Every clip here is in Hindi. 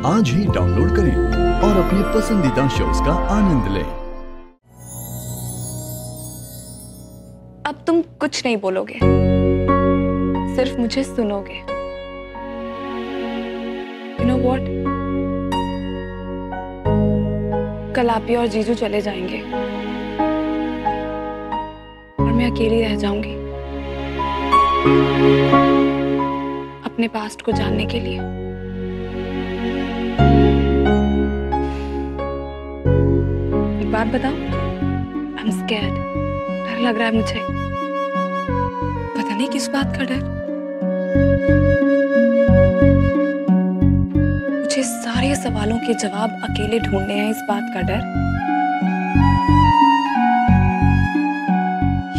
आज ही डाउनलोड करें और अपने पसंदीदा शोज का आनंद लें। अब तुम कुछ नहीं बोलोगे, सिर्फ मुझे सुनोगे। You know what? कल आप ही और जीजू चले जाएंगे और मैं अकेली रह जाऊंगी अपने पास्ट को जानने के लिए। एक बात बताओ, I'm scared। डर लग रहा है मुझे, पता नहीं किस बात का डर। मुझे सारे सवालों के जवाब अकेले ढूंढने हैं, इस बात का डर।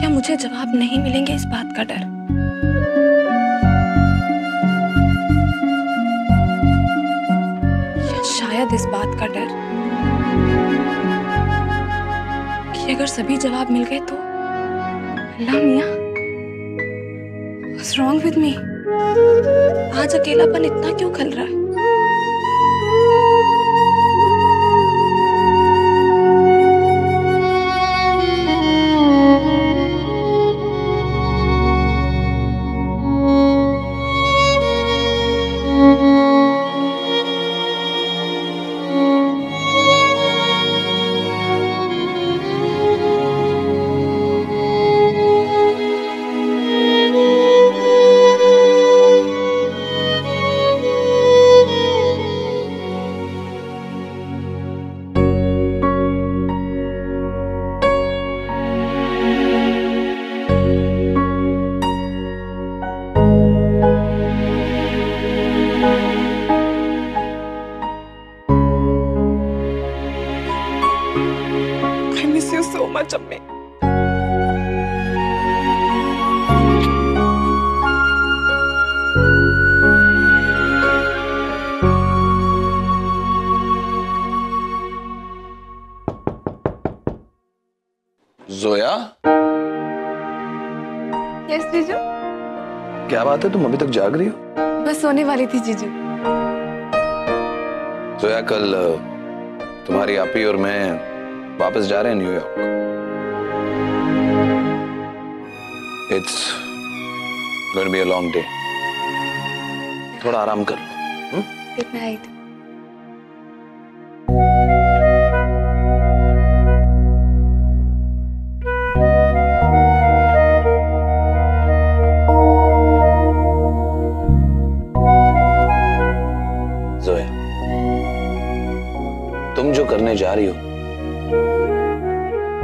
या मुझे जवाब नहीं मिलेंगे, इस बात का डर। या शायद इस बात का डर कि अगर सभी जवाब मिल गए तो अल्लाह मियां, what's wrong with me? आज अकेलापन इतना क्यों खल रहा है? I miss you so much, अम्मी। जोया, यस जीजू। क्या बात है, तुम अभी तक जाग रही हो? बस सोने वाली थी जीजू। जोया, कल तुम्हारी आपी और मैं वापस जा रहे हैं New York. It's going to be a long day. थोड़ा आराम कर लो। Good night. जोया, तुम जो करने जा रही हो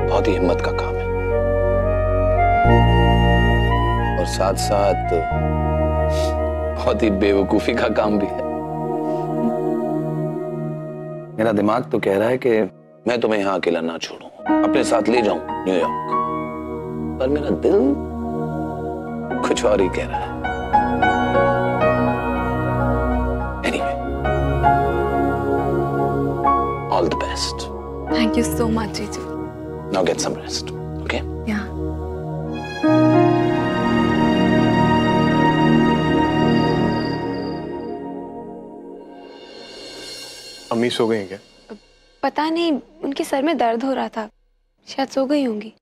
बहुत ही हिम्मत का काम है और साथ साथ बहुत ही बेवकूफी का काम भी है। मेरा दिमाग तो कह रहा है कि मैं तुम्हें यहां अकेला ना छोड़ूं, अपने साथ ले जाऊं न्यूयॉर्क, पर मेरा दिल कुछ और ही कह रहा है। Anyway, all the best. Thank you so much, जीजू। Now get some rest, okay? Yeah. अम्मी सो गई हैं क्या? पता नहीं, उनके सर में दर्द हो रहा था, शायद सो गई होंगी।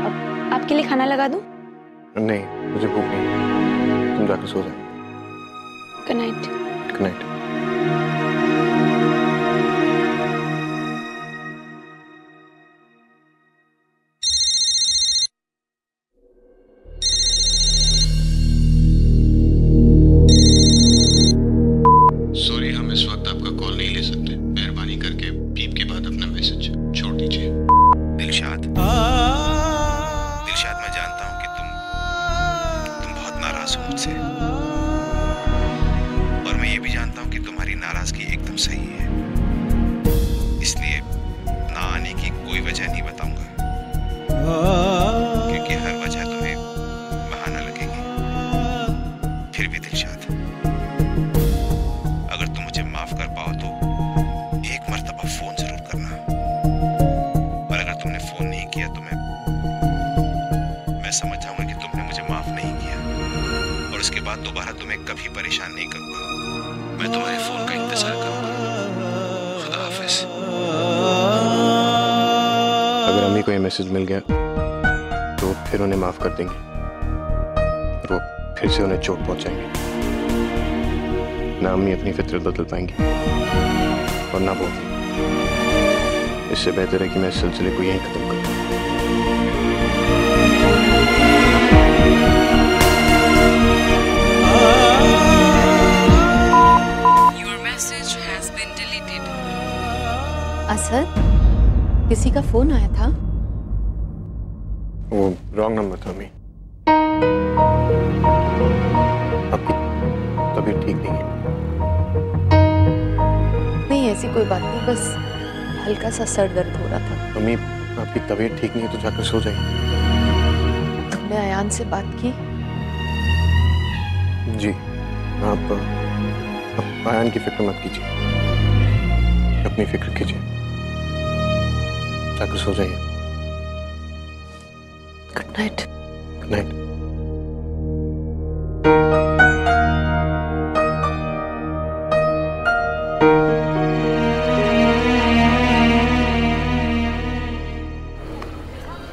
अब आपके लिए खाना लगा दूं? नहीं, मुझे भूख नहीं है। तुम जाकर सो जाओ। Good night. Good night. Sorry, हम इस वक्त आपका कॉल नहीं ले सकते। मेहरबानी करके बीप के बाद अपना मैसेज छोड़ दीजिए। दिलशाद, मैं जानता हूँ कि तुम बहुत नाराज हो मुझसे, और मैं ये भी जानता हूँ कि तुम्हारी नाराजगी एकदम सही है। इसलिए ना आने की कोई वजह नहीं बताऊंगा, क्योंकि हर वजह तुम्हें बहाना लगेगी। फिर भी दिलशाद, अगर तुम मुझे माफ कर पाओ तो एक मर्तबा फोन जरूर करना, और अगर तुमने फोन नहीं किया तो मैं समझ जाऊंगा कि तुमने मुझे माफ नहीं किया, और उसके बाद दोबारा तुम्हें कभी परेशान नहीं करूंगा। मैं तुम्हारे फोन का इंतजार करूंगा। खुदा हाफिज। अगर अम्मी को ये मैसेज मिल गया तो फिर उन्हें माफ कर देंगे और वो फिर से उन्हें चोट पहुंचाएंगे। ना अम्मी अपनी फितरत बदल पाएंगी और ना वो। इससे बेहतर है कि मैं इस सिलसिले को यहीं खत्म कर दूं। Your message has been deleted. Asad, किसी का फोन आया था? वो रॉन्ग नंबर था अम्मी। आपकी तबीयत ठीक नहीं है? नहीं, ऐसी कोई बात नहीं, बस हल्का सा सर दर्द हो रहा था। अम्मी, आपकी तबीयत ठीक नहीं है तो जाकर सो जाइए। तुमने अयान से बात की? जी, आप अयान की फिक्र मत कीजिए, अपनी फिक्र कीजिए। जाकर सो जाइए। Good night. Good night.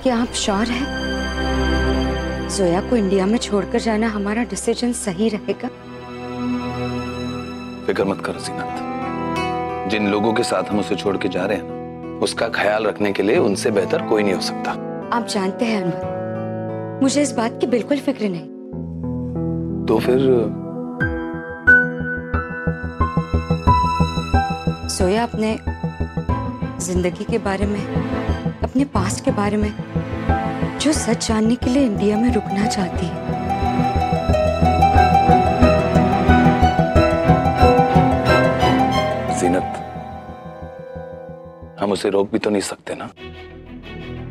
क्या आप श्योर हैं? जोया को इंडिया में छोड़कर जाना हमारा डिसीजन सही रहेगा? फिक्र मत करो जीनत। जिन लोगों के साथ हम उसे छोड़ के जा रहे हैं ना, उसका ख्याल रखने के लिए उनसे बेहतर कोई नहीं हो सकता। आप जानते हैं अनवर, मुझे इस बात की बिल्कुल फिक्र नहीं। तो फिर जोया अपने जिंदगी के बारे में, अपने पास्ट के बारे में जो सच जानने के लिए इंडिया में रुकना चाहती है। जीनत, हम उसे रोक भी तो नहीं सकते ना।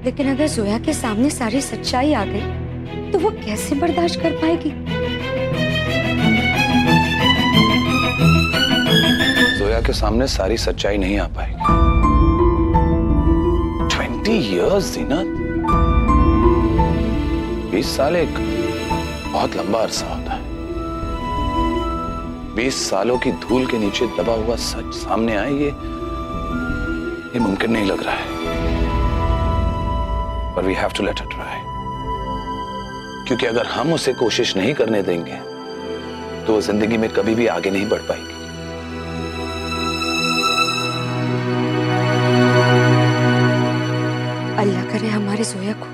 लेकिन अगर जोया के सामने सारी सच्चाई आ गई तो वो कैसे बर्दाश्त कर पाएगी? जोया के सामने सारी सच्चाई नहीं आ पाएगी। 20 years जीनत, 20 साल एक बहुत लंबा अरसा होता है। 20 सालों की धूल के नीचे दबा हुआ सच सामने आए, ये मुमकिन नहीं लग रहा है। पर we have to let it try, क्योंकि अगर हम उसे कोशिश नहीं करने देंगे तो वो जिंदगी में कभी भी आगे नहीं बढ़ पाएगी। अल्लाह करे हमारे जोया को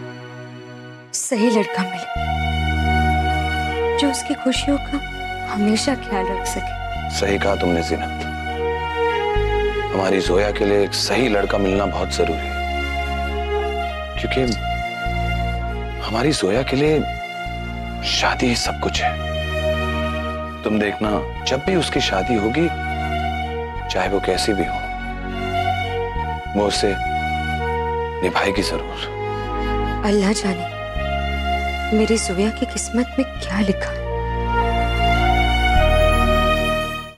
सही लड़का मिले जो उसकी खुशियों का हमेशा ख्याल रख सके। सही कहा तुमने जीनत, हमारी जोया के लिए एक सही लड़का मिलना बहुत जरूरी है, क्योंकि हमारी जोया के लिए शादी ही सब कुछ है। तुम देखना, जब भी उसकी शादी होगी, चाहे वो कैसी भी हो, वो उसे निभाएगी जरूर। अल्लाह जाने मेरी जोया की किस्मत में क्या लिखा है।